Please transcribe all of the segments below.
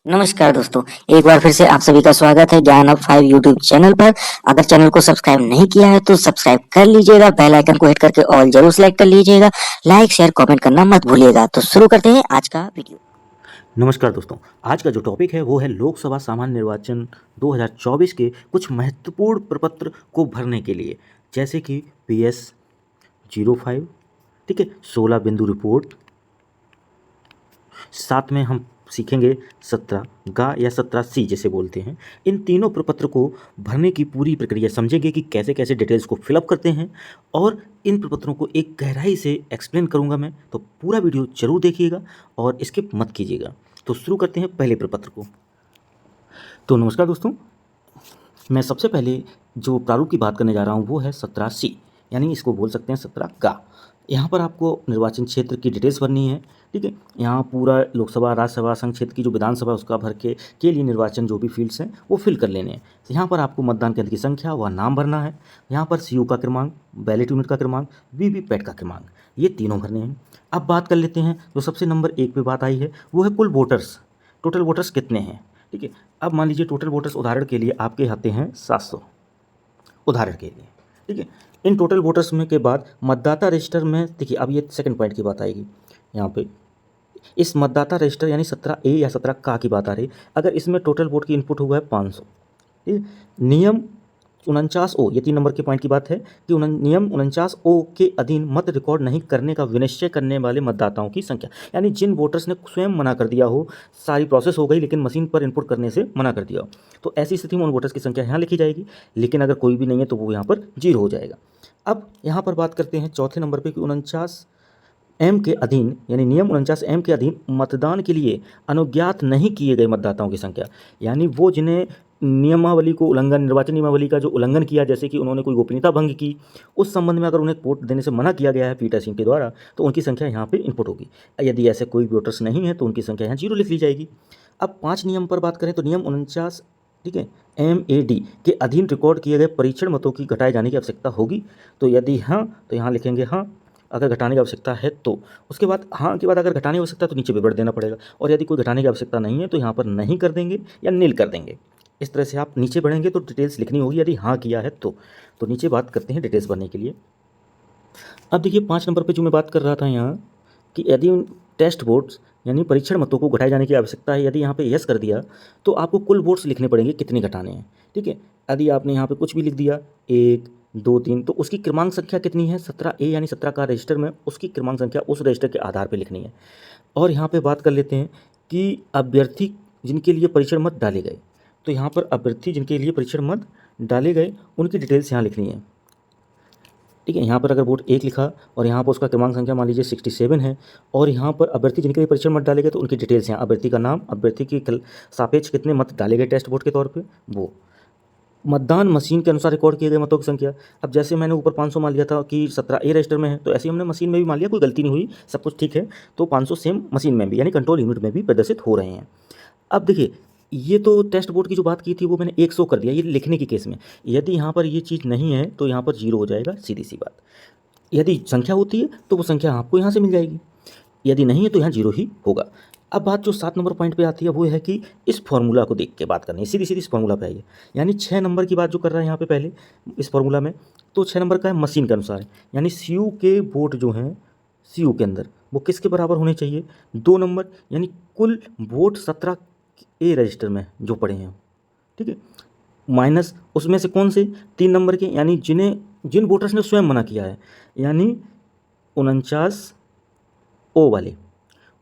नमस्कार दोस्तों, एक बार फिर से आप सभी का स्वागत है ज्ञान ऑफ 5 यूट्यूब चैनल पर। अगर चैनल को सब्सक्राइब नहीं किया है तो सब्सक्राइब कर लीजिएगा, बेल आइकन को हिट करके ऑल जरूर सेलेक्ट कर लीजिएगा, लाइक शेयर कमेंट करना मत भूलिएगा। तो शुरू करते हैं आज का वीडियो। नमस्कार दोस्तों, आज का जो टॉपिक है वो है लोकसभा सामान्य निर्वाचन 2024 के कुछ महत्वपूर्ण प्रपत्र को भरने के लिए, जैसे कि PS 05, ठीक है, 16 बिंदु रिपोर्ट। साथ में हम सीखेंगे 17 गा या 17C जैसे बोलते हैं। इन तीनों प्रपत्र को भरने की पूरी प्रक्रिया समझेंगे कि कैसे कैसे डिटेल्स को फिलअप करते हैं, और इन प्रपत्रों को एक गहराई से एक्सप्लेन करूंगा मैं, तो पूरा वीडियो जरूर देखिएगा और स्किप मत कीजिएगा। तो शुरू करते हैं पहले प्रपत्र को। तो नमस्कार दोस्तों, मैं सबसे पहले जो प्रारूप की बात करने जा रहा हूँ वो है 17C, यानी इसको बोल सकते हैं 17 गा। यहाँ पर आपको निर्वाचन क्षेत्र की डिटेल्स भरनी है, ठीक है। यहाँ पूरा लोकसभा राज्यसभा संघ क्षेत्र की जो विधानसभा उसका भर के लिए निर्वाचन जो भी फील्ड्स हैं वो फिल कर लेने हैं। तो यहाँ पर आपको मतदान केंद्र की संख्या व नाम भरना है। यहाँ पर CU का क्रमांक, बैलेट यूनिट का क्रमांक, वीवीपैट का क्रमांक, ये तीनों भरने हैं। अब बात कर लेते हैं जो सबसे नंबर 1 पे बात आई है वो है कुल वोटर्स, टोटल वोटर्स कितने हैं, ठीक है। अब मान लीजिए टोटल वोटर्स उदाहरण के लिए आपके आते हैं 700, उदाहरण के लिए, ठीक है। इन टोटल वोटर्स में के बाद मतदाता रजिस्टर में देखिए, अब ये सेकंड पॉइंट की बात आएगी। यहाँ पे इस मतदाता रजिस्टर यानी 17A या 17 का की बात आ रही, अगर इसमें टोटल वोट की इनपुट हुआ है 500, ठीक है। नियम 49O, ये 3 नंबर के पॉइंट की बात है कि नियम 49O के अधीन मत रिकॉर्ड नहीं करने का विनिश्चय करने वाले मतदाताओं की संख्या, यानी जिन वोटर्स ने स्वयं मना कर दिया हो, सारी प्रोसेस हो गई लेकिन मशीन पर इनपुट करने से मना कर दिया हो, तो ऐसी स्थिति में उन वोटर्स की संख्या यहाँ लिखी जाएगी। लेकिन अगर कोई भी नहीं है तो वो यहाँ पर 0 हो जाएगा। अब यहाँ पर बात करते हैं चौथे नंबर पर कि 49M के अधीन, यानी नियम 49M के अधीन मतदान के लिए अनुज्ञात नहीं किए गए मतदाताओं की संख्या, यानी वो जिन्हें नियमावली को उल्लंघन, निर्वाचन नियमावली का जो उल्लंघन किया, जैसे कि उन्होंने कोई गोपनीयता भंग की, उस संबंध में अगर उन्हें वोट देने से मना किया गया है पीठासीन के द्वारा, तो उनकी संख्या यहाँ पे इनपुट होगी। यदि ऐसे कोई वोटर्स नहीं है तो उनकी संख्या यहाँ 0 लिख ली जाएगी। अब 5 नियम पर बात करें तो नियम 49, ठीक है, MAD के अधीन रिकॉर्ड किए गए परीक्षण मतों की घटाए जाने की आवश्यकता होगी, तो यदि हाँ तो यहाँ लिखेंगे हाँ, अगर घटाने की आवश्यकता है तो। उसके बाद हाँ के बाद अगर घटाने की आवश्यकता है तो नीचे विवरण देना पड़ेगा, और यदि कोई घटाने की आवश्यकता नहीं है तो यहाँ पर नहीं कर देंगे या नील कर देंगे। इस तरह से आप नीचे बढ़ेंगे तो डिटेल्स लिखनी होगी, यदि हाँ किया है तो नीचे बात करते हैं डिटेल्स भरने के लिए। अब देखिए 5 नंबर पे जो मैं बात कर रहा था यहाँ, कि यदि उन टेस्ट वोट्स यानी परीक्षण मतों को घटाए जाने की आवश्यकता है, यदि यहाँ पे यस कर दिया तो आपको कुल वोट्स लिखने पड़ेंगे कितने घटाने हैं, ठीक है। यदि आपने यहाँ पे कुछ भी लिख दिया 1 2 3, तो उसकी क्रमांक संख्या कितनी है, 17A यानी 17 का रजिस्टर में उसकी क्रमांक संख्या उस रजिस्टर के आधार पर लिखनी है। और यहाँ पर बात कर लेते हैं कि अभ्यर्थी जिनके लिए परीक्षण मत डाले गए, तो यहाँ पर अभ्यर्थी जिनके लिए परीक्षण मत डाले गए उनकी डिटेल्स यहाँ लिखनी है, ठीक है। यहाँ पर अगर वोट 1 लिखा और यहाँ पर उसका क्रमांक संख्या मान लीजिए 67 है, और यहाँ पर अभ्यर्थी जिनके लिए परीक्षण मत डाले गए तो उनकी डिटेल्स यहाँ, अभ्यर्थी का नाम, अभ्यर्थी की सापेक्ष कितने मत डाले गए टेस्ट वोट के तौर पे, वो मतदान मशीन के अनुसार रिकॉर्ड किए गए मतों की संख्या। अब जैसे मैंने ऊपर 500 मान लिया था कि 17A रजिस्टर में है, तो ऐसे ही हमने मशीन में भी मान लिया, कोई गलती नहीं हुई, सब कुछ ठीक है, तो 500 सेम मशीन में भी यानी कंट्रोल यूनिट में भी प्रदर्शित हो रहे हैं। अब देखिए, ये तो टेस्ट वोट की जो बात की थी वो मैंने 100 कर दिया, ये लिखने के केस में। यदि यहाँ पर ये चीज़ नहीं है तो यहाँ पर 0 हो जाएगा, सीधी सी बात। यदि संख्या होती है तो वो संख्या आपको यहाँ से मिल जाएगी, यदि नहीं है तो यहाँ 0 ही होगा। अब बात जो 7 नंबर पॉइंट पे आती है वो है कि इस फॉर्मूला को देख के बात करनी है, सीधी सीधी इस फॉर्मूला पे आइए। यानी 6 नंबर की बात जो कर रहा है यहाँ पे पहले इस फॉर्मूला में, तो 6 नंबर का है मशीन के अनुसार है, यानी CU के वोट जो हैं CU के अंदर वो किसके बराबर होने चाहिए, 2 नंबर, यानी कुल वोट 17A रजिस्टर में जो पड़े हैं, ठीक है, माइनस उसमें से कौन से 3 नंबर के, यानी जिन वोटर्स ने स्वयं मना किया है, यानी 49O वाले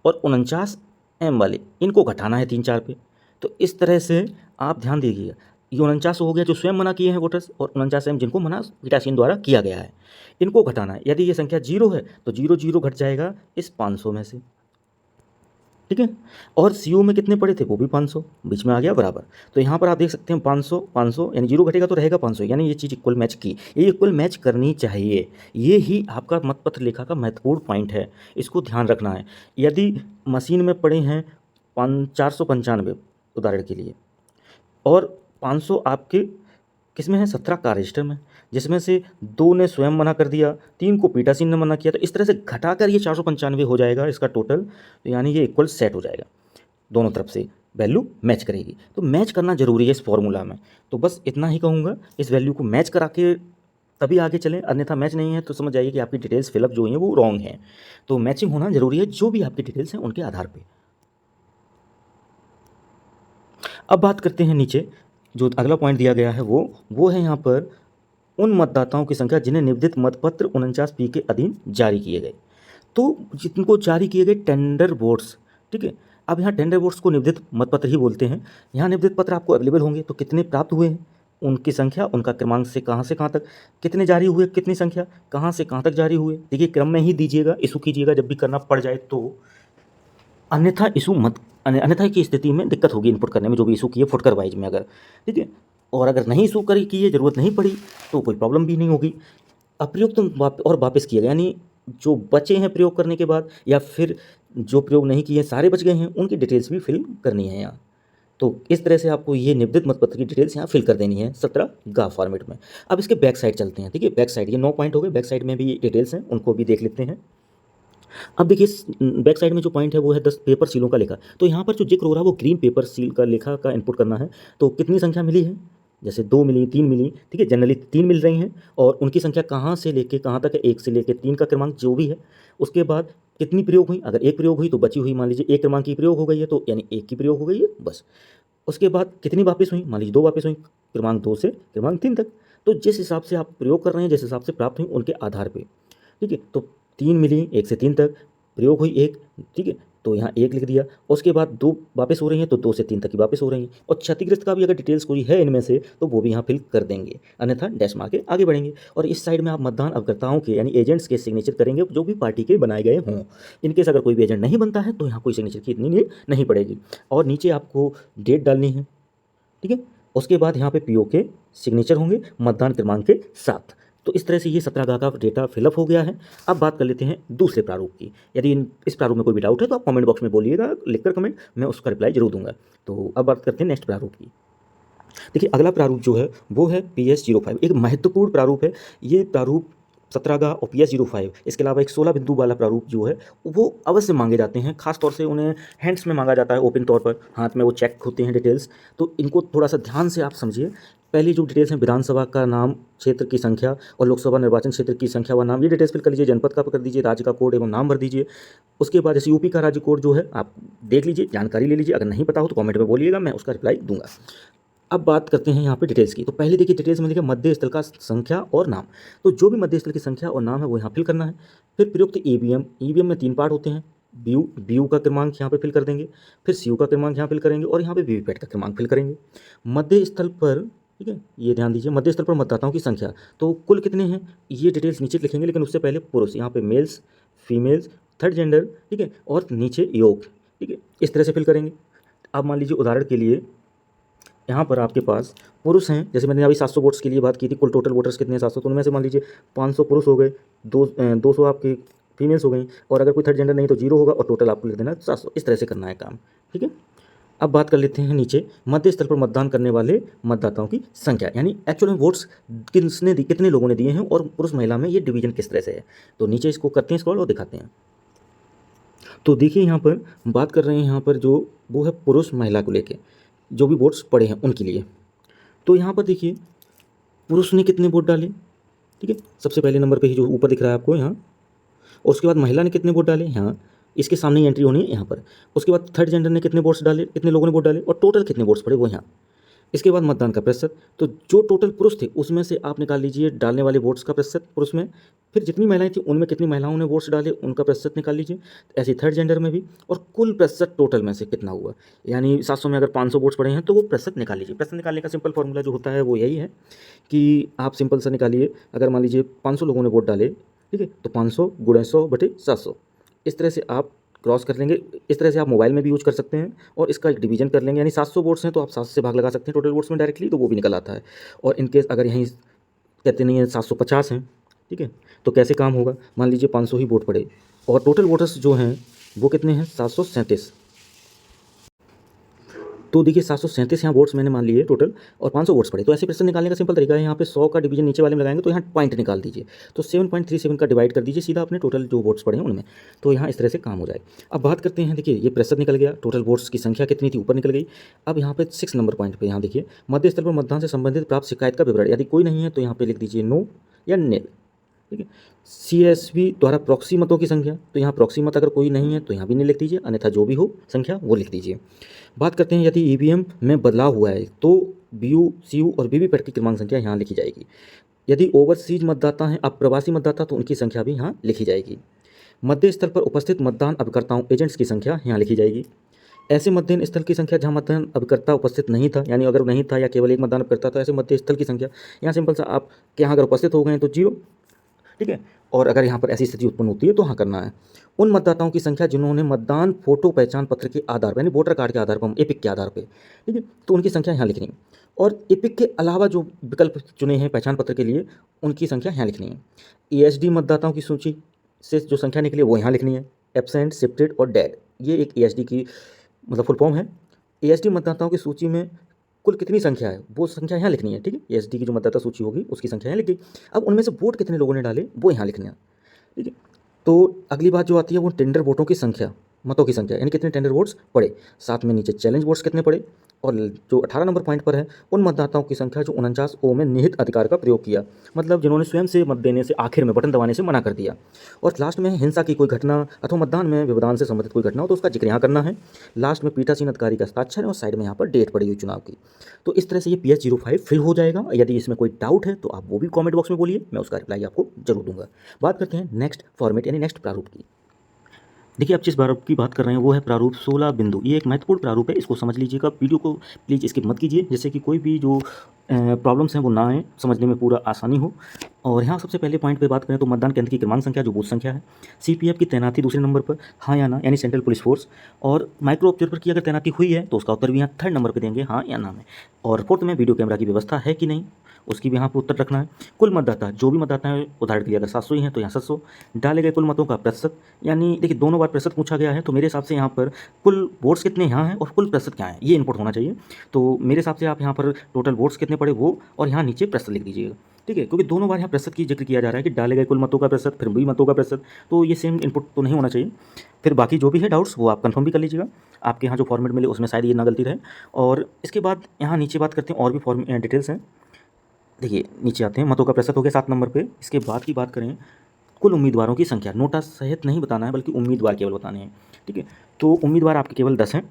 और 49M वाले, इनको घटाना है 3 4 पे। तो इस तरह से आप ध्यान दीजिएगा, ये 49 हो गया जो स्वयं मना किए हैं वोटर्स, और 49M जिनको मना पीठासीन द्वारा किया गया है, इनको घटाना है। यदि ये संख्या 0 है तो 0 0 घट जाएगा इस 500 में से, ठीक है। और CU में कितने पड़े थे, वो भी 500 बीच में आ गया बराबर। तो यहाँ पर आप देख सकते हैं 500 500, यानी 0 घटेगा तो रहेगा 500, यानी ये चीज़ इक्वल मैच की, ये इक्वल मैच करनी चाहिए। ये ही आपका मतपत्र लेखा का महत्वपूर्ण पॉइंट है, इसको ध्यान रखना है। यदि मशीन में पड़े हैं 495 उदाहरण के लिए, और 500 आपके किस में है, 17 का रजिस्टर में, जिसमें से 2 ने स्वयं मना कर दिया, 3 को पीठासीन ने मना किया, तो इस तरह से घटाकर ये 495 हो जाएगा इसका टोटल, तो यानी ये इक्वल सेट हो जाएगा दोनों तरफ से। वैल्यू मैच करेगी। तो मैच करना ज़रूरी है इस फॉर्मूला में। तो बस इतना ही कहूँगा, इस वैल्यू को मैच करा के तभी आगे चलें, अन्यथा मैच नहीं है तो समझ जाइए कि आपकी डिटेल्स फिलअप जो हैं वो रॉन्ग हैं। तो मैचिंग होना ज़रूरी है जो भी आपकी डिटेल्स हैं उनके आधार पे। अब बात करते हैं नीचे जो अगला पॉइंट दिया गया है वो है यहाँ पर उन मतदाताओं की संख्या जिन्हें निबंधित मतपत्र 49 के अधीन जारी किए गए। तो जिनको जारी किए गए टेंडर वोट्स, ठीक है। अब यहाँ टेंडर वोट्स को निबंधित मतपत्र ही बोलते हैं। यहाँ निबंधित पत्र आपको अवेलेबल होंगे, तो कितने प्राप्त हुए हैं, उनकी संख्या, उनका क्रमांक से कहाँ तक, कितने जारी हुए, कितनी संख्या, कहाँ से कहाँ तक जारी हुए। देखिए क्रम में ही दीजिएगा, इशू कीजिएगा जब भी करना पड़ जाए तो, अन्यथा इशू मत, अन्यथा की स्थिति में दिक्कत होगी इनपुट करने में जो भी इशू किए फुटकर वाइज में अगर, ठीक है। और अगर नहीं इशू करी किए, ज़रूरत नहीं पड़ी तो कोई प्रॉब्लम भी नहीं होगी। अप्रयुक्त और वापस किए गए, यानी जो बचे हैं प्रयोग करने के बाद या फिर जो प्रयोग नहीं किए सारे बच गए हैं, उनकी डिटेल्स भी फिल करनी है यहाँ। तो इस तरह से आपको ये निबंधित मतपत्र की डिटेल्स यहाँ फिल कर देनी है 17 गा फॉर्मेट में। अब इसके बैक साइड चलते हैं, ठीक है। बैक साइड, ये 9 पॉइंट हो गए, बैक साइड में भी डिटेल्स हैं, उनको भी देख लेते हैं। अब देखिए बैक साइड में जो पॉइंट है वो है 10 पेपर सीलों का लेखा। तो यहाँ पर जो जिक्र हो रहा है वो ग्रीन पेपर सील का लेखा का इनपुट करना है। तो कितनी संख्या मिली है, जैसे 2 मिली, 3 मिली, ठीक है। जनरली 3 मिल रही हैं और उनकी संख्या कहाँ से लेके कहाँ तक है, 1 से लेके 3 का क्रमांक जो भी है। उसके बाद कितनी प्रयोग हुई, अगर 1 प्रयोग हुई तो बची हुई मान लीजिए 1 क्रमांक की प्रयोग हो गई है, तो यानी 1 की प्रयोग हो गई है बस। उसके बाद कितनी वापस हुई, मान लीजिए 2 वापस हुई, क्रमांक 2 से क्रमांक 3 तक। तो जिस हिसाब से आप प्रयोग कर रहे हैं, जिस हिसाब से प्राप्त हुई उनके आधार पर, ठीक है। तो 3 मिली, 1 से 3 तक प्रयोग हुई 1, ठीक है। तो यहाँ 1 लिख दिया। उसके बाद 2 वापस हो रही हैं तो 2 से 3 तक की वापस हो रही हैं। और क्षतिग्रस्त का भी अगर डिटेल्स कोई है इनमें से तो वो भी यहाँ फिल कर देंगे, अन्यथा डैश मार के आगे बढ़ेंगे। और इस साइड में आप मतदान अभिकर्ताओं के यानी एजेंट्स के सिग्नेचर करेंगे जो भी पार्टी के बनाए गए हों। इनकेस अगर कोई भी एजेंट नहीं बनता है तो यहाँ कोई सिग्नेचर की इतनी नीड नहीं पड़ेगी। और नीचे आपको डेट डालनी है, ठीक है। उसके बाद यहाँ पे पीओ के सिग्नेचर होंगे मतदान क्रमांक के साथ। तो इस तरह से ये 17 गा का डेटा फिलअप हो गया है। अब बात कर लेते हैं दूसरे प्रारूप की। यदि इस प्रारूप में कोई भी डाउट है तो आप कमेंट बॉक्स में बोलिएगा, लिखकर कमेंट, मैं उसका रिप्लाई जरूर दूंगा। तो अब बात करते हैं नेक्स्ट प्रारूप की। देखिए अगला प्रारूप जो है वो है PS05, एक महत्वपूर्ण प्रारूप है। ये प्रारूप 17 गा और PS05, इसके अलावा एक 16 बिंदु वाला प्रारूप जो है वो अवश्य मांगे जाते हैं। खासतौर से उन्हें हैंड्स में मांगा जाता है, ओपन तौर पर हाथ में वो चेक होते हैं डिटेल्स। तो इनको थोड़ा सा ध्यान से आप समझिए। पहली जो डिटेल्स हैं, विधानसभा का नाम, क्षेत्र की संख्या और लोकसभा निर्वाचन क्षेत्र की संख्या व नाम, ये डिटेल्स फिल कर लीजिए। जनपद का कर दीजिए, राज्य का कोड एवं नाम भर दीजिए। उसके बाद जैसे यूपी का राज्य कोड जो है आप देख लीजिए, जानकारी ले लीजिए। अगर नहीं पता हो तो कमेंट में बोलिएगा, मैं उसका रिप्लाई दूंगा। अब बात करते हैं यहाँ पे डिटेल्स की। तो पहले देखिए डिटेल्स में लिखा मध्य स्थल का संख्या और नाम। तो जो भी मध्य स्थल की संख्या और नाम है वो यहाँ फिल करना है। फिर प्रयुक्त ईवीएम में 3 पार्ट होते हैं। बीयू का क्रमांक यहाँ पे फिल कर देंगे, फिर सीयू का क्रमांक यहाँ फिल करेंगे और यहाँ पे वीवीपैट का क्रमांक फिल करेंगे। मध्य स्थल पर, ठीक है, ये ध्यान दीजिए, मध्य स्थल पर मतदाताओं की संख्या। तो कुल कितने हैं ये डिटेल्स नीचे लिखेंगे, लेकिन उससे पहले पुरुष, यहाँ पे मेल्स, फीमेल्स, थर्ड जेंडर, ठीक है, और नीचे योग, ठीक है, इस तरह से फिल करेंगे। अब मान लीजिए उदाहरण के लिए यहाँ पर आपके पास पुरुष हैं, जैसे मैंने अभी 700 वोट्स के लिए बात की थी, कुल टोटल वोटर्स कितने हैं 700, तो उनमें से मान लीजिए 500 पुरुष हो गए, 200 आपके फीमेल्स हो गई, और अगर कोई थर्ड जेंडर नहीं तो 0 होगा और टोटल आपको लिख देना 700। इस तरह से करना है काम, ठीक है। अब बात कर लेते हैं नीचे मध्य स्थल पर मतदान करने वाले मतदाताओं की संख्या, यानी एक्चुअल में वोट्स कितने लोगों ने दिए हैं और पुरुष महिला में ये डिवीजन किस तरह से है। तो नीचे इसको करते हैं स्क्रॉल और दिखाते हैं। तो देखिए यहाँ पर बात कर रहे हैं, यहाँ पर जो वो है पुरुष महिला को लेके जो भी वोट्स पड़े हैं उनके लिए। तो यहाँ पर देखिए पुरुष ने कितने वोट डाले, ठीक है, सबसे पहले नंबर पे ही जो ऊपर दिख रहा है आपको यहाँ। और उसके बाद महिला ने कितने वोट डाले, यहाँ इसके सामने ही एंट्री होनी है यहाँ पर। उसके बाद थर्ड जेंडर ने कितने वोट्स डाले, कितने लोगों ने वोट डाले और टोटल कितने वोट्स पड़े वो यहाँ। इसके बाद मतदान का प्रतिशत, तो जो टोटल पुरुष थे उसमें से आप निकाल लीजिए डालने वाले वोट्स का प्रतिशत पुरुष में, फिर जितनी महिलाएं थी उनमें कितनी महिलाओं ने वोट्स डाले उनका प्रतिशत निकाल लीजिए। ऐसे थर्ड जेंडर में भी, और कुल प्रतिशत टोटल में से कितना हुआ, यानी 700 में अगर 500 वोट्स पड़े हैं तो वो प्रतिशत निकाल लीजिए। प्रतिशत निकालने का सिंपल फॉर्मूला जो होता है वो यही है कि आप सिंपल सा निकालिए, अगर मान लीजिए 500 लोगों ने वोट डाले, ठीक है, तो 500 गुणे 100/700, इस तरह से आप क्रॉस कर लेंगे। इस तरह से आप मोबाइल में भी यूज कर सकते हैं और इसका एक डिवीजन कर लेंगे, यानी 700 वोट्स हैं तो आप 7 से भाग लगा सकते हैं टोटल वोट्स में डायरेक्टली, तो वो भी निकल आता है। और इनकेस अगर यहीं कहते नहीं है 750 हैं, ठीक है, तो कैसे काम होगा, मान लीजिए 500 ही वोट पड़े और टोटल वोटर्स जो हैं वो कितने हैं 737। तो देखिए 737 यहाँ वोट्स मैंने मान लिए टोटल और 500 वोट्स पड़े। तो ऐसे प्रतिशत निकालने का सिंपल तरीका है, यहाँ पे 100 का डिवीजन नीचे वाले में लगाएंगे तो यहाँ पॉइंट निकाल दीजिए, तो 7.37 का डिवाइड कर दीजिए सीधा अपने टोटल जो वोट्स पड़े हैं उनमें, तो यहाँ इस तरह से काम हो जाए। अब बात करते हैं, देखिए ये प्रतिशत निकल गया, टोटल वोट्स की संख्या कितनी थी ऊपर निकल गई। अब यहाँ पे 6 नंबर पॉइंट पे यहाँ देखिए मध्य स्थल पर मतदान से संबंधित प्राप्त शिकायत का विवरण, यदि कोई नहीं है तो यहाँ पे लिख दीजिए नो या नेल। ठीक है, CSV द्वारा प्रॉक्सी मतों की संख्या, तो यहाँ प्रॉक्सी मत अगर कोई नहीं है तो यहाँ भी नहीं लिख दीजिए, अन्यथा जो भी हो संख्या वो लिख दीजिए। बात करते हैं यदि EVM में बदलाव हुआ है तो BU CU और VVPैट की क्रमांक संख्या यहाँ लिखी जाएगी। यदि ओवरसीज मतदाता हैं, अप्रवासी मतदाता, तो उनकी संख्या भी यहाँ लिखी जाएगी। मध्य स्थल पर उपस्थित मतदान अभिकर्ताओं एजेंट्स की संख्या यहाँ लिखी जाएगी। ऐसे मतदान स्थल की संख्या जहाँ मतदान अभिकर्ता उपस्थित नहीं था, यानी अगर नहीं था या केवल एक मतदान अभिकर्ता, तो ऐसे मध्य स्थल की संख्या यहाँ सिंपल सा आप के यहाँ अगर उपस्थित हो गए हैं तो 0। ठीक है, और अगर यहाँ पर ऐसी स्थिति उत्पन्न होती है तो हाँ करना है। उन मतदाताओं की संख्या जिन्होंने मतदान फोटो पहचान पत्र के आधार पर, यानी वोटर कार्ड के आधार पर, एपिक के आधार पर, ठीक है, तो उनकी संख्या यहाँ लिखनी है। और एपिक के अलावा जो विकल्प चुने हैं पहचान पत्र के लिए, उनकी संख्या यहाँ लिखनी है। ESD मतदाताओं की सूची से जो संख्या निकली वो यहाँ लिखनी है। एब्सेंट, शिफ्टेड और डेड, ये एक ESD की मतलब फुल फॉर्म है। ESD मतदाताओं की सूची में कुल कितनी संख्या है वो संख्या यहाँ लिखनी है। ठीक है, ESD की जो मतदाता सूची होगी उसकी संख्या यहाँ लिख गई। अब उनमें से वोट कितने लोगों ने डाले वो यहाँ लिखना है। ठीक है, तो अगली बात जो आती है वो टेंडर वोटों की संख्या, मतों की संख्या, यानी कितने टेंडर वोट्स पड़े, साथ में नीचे चैलेंज वोट्स कितने पड़े, और जो 18 नंबर पॉइंट पर है उन मतदाताओं की संख्या जो 49O में निहित अधिकार का प्रयोग किया, मतलब जिन्होंने स्वयं से मत देने से आखिर में बटन दबाने से मना कर दिया। और लास्ट में हिंसा की कोई घटना अथवा मतदान में व्यवधान से संबंधित कोई घटना हो तो उसका जिक्र यहाँ करना है। लास्ट में पीठासीन अधिकारी का हस्ताक्षर है और साइड में यहाँ पर डेट पड़ी हुई चुनाव की। तो इस तरह से ये PS05 फिल हो जाएगा। यदि इसमें कोई डाउट है तो आप वो भी कॉमेंट बॉक्स में बोलिए, मैं उसका रिप्लाई आपको जरूर दूंगा। बात करते हैं नेक्स्ट फॉर्मेट यानी नेक्स्ट प्रारूप की। देखिए, आप जिस प्रारूप की बात कर रहे हैं वो है प्रारूप 16 बिंदु। ये एक महत्वपूर्ण प्रारूप है, इसको समझ लीजिएगा। वीडियो को प्लीज़ स्किप मत कीजिए, जिससे कि कोई भी जो प्रॉब्लम्स हैं वो ना आए, समझने में पूरा आसानी हो। और यहाँ सबसे पहले पॉइंट पे बात करें तो मतदान केंद्र की क्रमांक संख्या जो बूथ संख्या है, CPF की तैनाती दूसरे नंबर पर, हाँ या ना, यानी सेंट्रल पुलिस फोर्स। और माइक्रो ऑब्जर्वर की अगर तैनाती हुई है तो उसका उत्तर भी यहाँ 3rd नंबर पर देंगे, हाँ या ना में। और 4th में वीडियो कैमरा की व्यवस्था है कि नहीं, उसकी भी यहाँ पर उत्तर रखना है। कुल मतदाता, जो भी मतदाता है, उदाहरण के लिए अगर 700 ही हैं तो यहाँ 700। डाले गए कुल मतों का प्रतिशत, यानी देखिए दोनों बार प्रतिशत पूछा गया है तो मेरे हिसाब से यहाँ पर कुल वोट्स कितने यहाँ हैं और कुल प्रतिशत क्या है ये इनपुट होना चाहिए। तो मेरे हिसाब से आप यहाँ पर टोटल वोट्स कितने पड़े वो और यहाँ नीचे प्रतिशत लिख दीजिएगा। ठीक है, क्योंकि दोनों बार यहाँ प्रतिशत की जिक्र किया जा रहा है कि डाले गए कुल मतों का प्रतिशत, फिर भी मतों का प्रतिशत, तो ये सेम इनपुट तो नहीं होना चाहिए। फिर बाकी जो भी है डाउट्स वो आप कंफर्म भी कर लीजिएगा, आपके यहाँ जो फॉर्मेट मिले उसमें शायद ये ना गलती रहे। और इसके बाद यहाँ नीचे बात करते हैं और भी फॉर्म डिटेल्स हैं। देखिए नीचे आते हैं, मतों का प्रतिशत हो गया 7 नंबर पे। इसके बाद की बात करें, कुल उम्मीदवारों की संख्या, नोटा सहित नहीं बताना है बल्कि उम्मीदवार केवल बताने हैं। ठीक है, तो उम्मीदवार आपके केवल 10 हैं।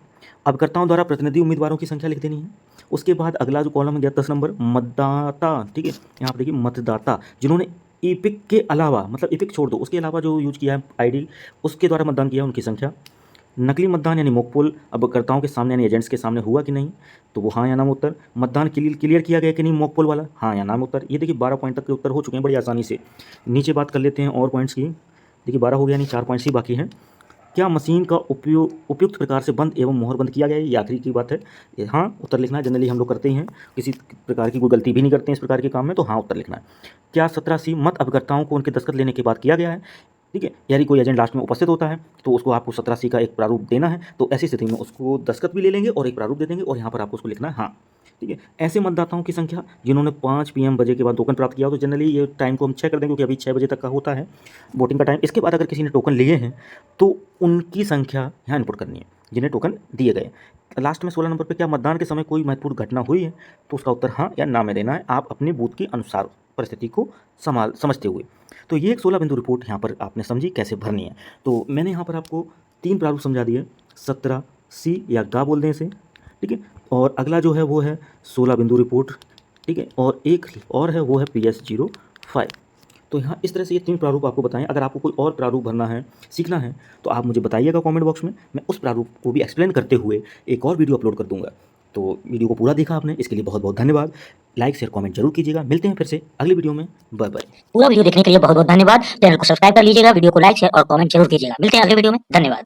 अभिकर्ताओं द्वारा प्रतिनिधि उम्मीदवारों की संख्या लिख देनी है। उसके बाद अगला जो कॉलम गया 10 नंबर, मतदाता। ठीक है, यहाँ पर देखिए मतदाता जिन्होंने एपिक के अलावा, मतलब एपिक छोड़ दो, उसके अलावा जो यूज किया है ID, उसके द्वारा मतदान किया उनकी संख्या। नकली मतदान यानी मॉक-पोल अभिकर्ताओं के सामने यानी एजेंट्स के सामने हुआ कि नहीं, तो वो हाँ या ना में उत्तर। मतदान क्लियर किया गया कि नहीं मॉक-पोल वाला, हाँ या ना में उत्तर। ये देखिए 12 पॉइंट तक के उत्तर हो चुके हैं बड़ी आसानी से। नीचे बात कर लेते हैं और पॉइंट्स की। देखिए 12 हो गया, यानी 4 पॉइंट्स ही बाकी हैं। क्या मशीन का उपयुक्त प्रकार से बंद एवं मोहरबंद किया गया है, ये आखिरी की बात है। ये हाँ उत्तर लिखना है, जनरली हम लोग करते ही हैं, किसी प्रकार की कोई गलती भी नहीं करते हैं इस प्रकार के काम में, तो हाँ उत्तर लिखना है। क्या 17C मत अभिकर्ताओं को उनके दस्तखत लेने के बाद किया गया है। ठीक है, यानी कोई एजेंट लास्ट में उपस्थित होता है तो उसको आपको 17C का एक प्रारूप देना है, तो ऐसी स्थिति में उसको दस्तखत भी ले लेंगे और एक प्रारूप दे देंगे और यहाँ पर आपको उसको लिखना है हाँ। ठीक है, ऐसे मतदाताओं की संख्या जिन्होंने 5 PM बजे के बाद टोकन प्राप्त किया हो, तो जनरली ये टाइम को हम 6 कर देंगे क्योंकि अभी 6 बजे तक का होता है वोटिंग का टाइम। इसके बाद अगर किसी ने टोकन लिए हैं तो उनकी संख्या यहाँ इनपुट करनी है जिन्हें टोकन दिए गए। लास्ट में 16 नंबर पर क्या मतदान के समय कोई महत्वपूर्ण घटना हुई है, तो उसका उत्तर हाँ या ना में देना है, आप अपने बूथ के अनुसार परिस्थिति को समझते हुए। तो ये एक 16 बिंदु रिपोर्ट यहाँ पर आपने समझी कैसे भरनी है। तो मैंने यहाँ पर आपको 3 प्रारूप समझा दिए, 17C या गा बोल दें इसे। ठीक है, और अगला जो है वो है 16 बिंदु रिपोर्ट। ठीक है, और एक और है वो है PS05। तो यहाँ इस तरह से ये 3 प्रारूप आपको बताएं। अगर आपको कोई और प्रारूप भरना है, सीखना है, तो आप मुझे बताइएगा कमेंट बॉक्स में, मैं उस प्रारूप को भी एक्सप्लेन करते हुए एक और वीडियो अपलोड कर दूंगा। तो वीडियो को पूरा देखा आपने, इसके लिए बहुत बहुत धन्यवाद। लाइक शेयर कमेंट जरूर कीजिएगा। मिलते हैं फिर से अगली वीडियो में, बाय बाय। पूरा वीडियो देखने के लिए बहुत बहुत धन्यवाद। चैनल को सब्सक्राइब कर लीजिएगा, वीडियो को लाइक शेयर और कमेंट जरूर कीजिएगा। मिलते हैं अगले वीडियो में, धन्यवाद।